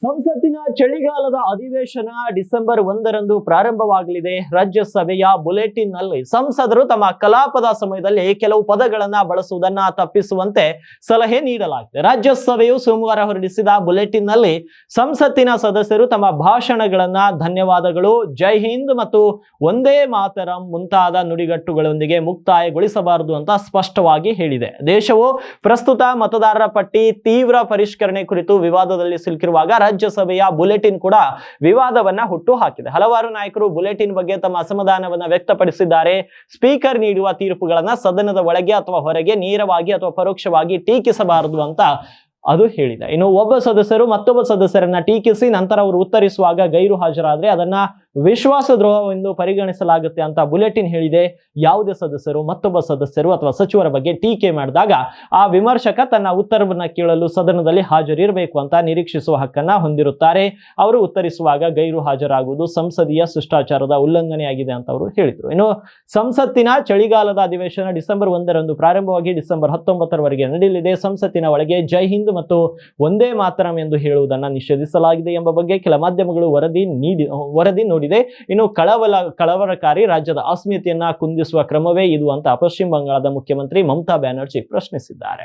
ಸಂಸತ್ತಿನ ಚಳಿಗಾಲದ ಅಧಿವೇಶನ ಡಿಸೆಂಬರ್ 1ರಂದು ಪ್ರಾರಂಭವಾಗಲಿದೆ. ರಾಜ್ಯಸಭೆಯ ಬುಲೆಟಿನ್ ನಲ್ಲಿ ಸಂಸದರು ತಮ್ಮ ಕಲಾಪದ ಸಮಯದಲ್ಲಿ ಕೆಲವು ಪದಗಳನ್ನ ಬಳಸುವುದನ್ನ ತಪ್ಪಿಸುವಂತೆ ಸಲಹೆ ನೀಡಲಾಗಿದೆ. ರಾಜ್ಯಸಭೆಯು ಸೋಮವಾರ ಹೊರಡಿಸಿದ ಬುಲೆಟಿನ್ ನಲ್ಲಿ ಸಂಸತ್ತಿನ ಸದಸ್ಯರು ತಮ್ಮ ಭಾಷಣಗಳನ್ನ ಧನ್ಯವಾದಗಳು, ಜೈ ಹಿಂದ್ ಮತ್ತು ಒಂದೇ ಮಾತರಂ ಮುಂತಾದ ನುಡಿಗಟ್ಟುಗಳೊಂದಿಗೆ ಮುಕ್ತಾಯಗೊಳಿಸಬಾರದು ಅಂತ ಸ್ಪಷ್ಟವಾಗಿ ಹೇಳಿದೆ. ದೇಶವು ಪ್ರಸ್ತುತ ಮತದಾರರ ಪಟ್ಟಿ ತೀವ್ರ ಪರಿಷ್ಕರಣೆ ಕುರಿತು ವಿವಾದದಲ್ಲಿ ಸಿಲುಕಿರುವಾಗ ರಾಜ್ಯಸಭೆಯ ಬುಲೆಟಿನ್ ಕೂಡ ವಿವಾದವನ್ನ ಹುಟ್ಟು ಹಾಕಿದೆ. ಹಲವಾರು ನಾಯಕರು ಬುಲೆಟಿನ್ ಬಗ್ಗೆ ತಮ್ಮ ಅಸಮಾಧಾನವನ್ನ ವ್ಯಕ್ತಪಡಿಸಿದ್ದಾರೆ. ಸ್ಪೀಕರ್ ನೀಡುವ ತೀರ್ಪುಗಳನ್ನ ಸದನದ ಒಳಗೆ ಅಥವಾ ಹೊರಗೆ ನೇರವಾಗಿ ಅಥವಾ ಪರೋಕ್ಷವಾಗಿ ಟೀಕಿಸಬಾರದು ಅಂತ ಅದು ಹೇಳಿದೆ. ಇನ್ನು ಒಬ್ಬ ಸದಸ್ಯರು ಮತ್ತೊಬ್ಬ ಸದಸ್ಯರನ್ನ ಟೀಕಿಸಿ ನಂತರ ಅವರು ಉತ್ತರಿಸುವಾಗ ಗೈರು ಹಾಜರಾದ್ರೆ ಅದನ್ನ ವಿಶ್ವಾಸದ್ರೋಹವೆಂದು ಪರಿಗಣಿಸಲಾಗುತ್ತೆ ಅಂತ ಬುಲೆಟಿನ್ ಹೇಳಿದೆ. ಯಾವುದೇ ಸದಸ್ಯರು ಮತ್ತೊಬ್ಬ ಸದಸ್ಯರು ಅಥವಾ ಸಚಿವರ ಬಗ್ಗೆ ಟೀಕೆ ಮಾಡಿದಾಗ ಆ ವಿಮರ್ಶಕ ತನ್ನ ಉತ್ತರವನ್ನ ಕೇಳಲು ಸದನದಲ್ಲಿ ಹಾಜರಿರಬೇಕು ಅಂತ ನಿರೀಕ್ಷಿಸುವ ಹಕ್ಕನ್ನ ಹೊಂದಿರುತ್ತಾರೆ. ಅವರು ಉತ್ತರಿಸುವಾಗ ಗೈರು ಹಾಜರಾಗುವುದು ಸಂಸದೀಯ ಶಿಷ್ಟಾಚಾರದ ಉಲ್ಲಂಘನೆಯಾಗಿದೆ ಅಂತ ಅವರು ಹೇಳಿದರು. ಇನ್ನು ಸಂಸತ್ತಿನ ಚಳಿಗಾಲದ ಅಧಿವೇಶನ ಡಿಸೆಂಬರ್ 1ರಂದು ಪ್ರಾರಂಭವಾಗಿ ಡಿಸೆಂಬರ್ 19ರವರೆಗೆ ನಡೆಯಲಿದೆ. ಸಂಸತ್ತಿನ ಒಳಗೆ ಜೈ ಹಿಂದ್ ಮತ್ತು ಒಂದೇ ಮಾತರಂ ಎಂದು ಹೇಳುವುದನ್ನ ನಿಷೇಧಿಸಲಾಗಿದೆ ಎಂಬ ಬಗ್ಗೆ ಕೆಲ ಮಾಧ್ಯಮಗಳು ವರದಿ ನೋಡಿದೆ. ಇನ್ನು ಕಳವಳಕಾರಿ ರಾಜ್ಯದ ಅಸ್ಮಿತೆಯನ್ನ ಕುಂದಿಸುವ ಕ್ರಮವೇ ಇದು ಅಂತ ಪಶ್ಚಿಮ ಬಂಗಾಳದ ಮುಖ್ಯಮಂತ್ರಿ ಮಮತಾ ಬ್ಯಾನರ್ಜಿ ಪ್ರಶ್ನಿಸಿದ್ದಾರೆ.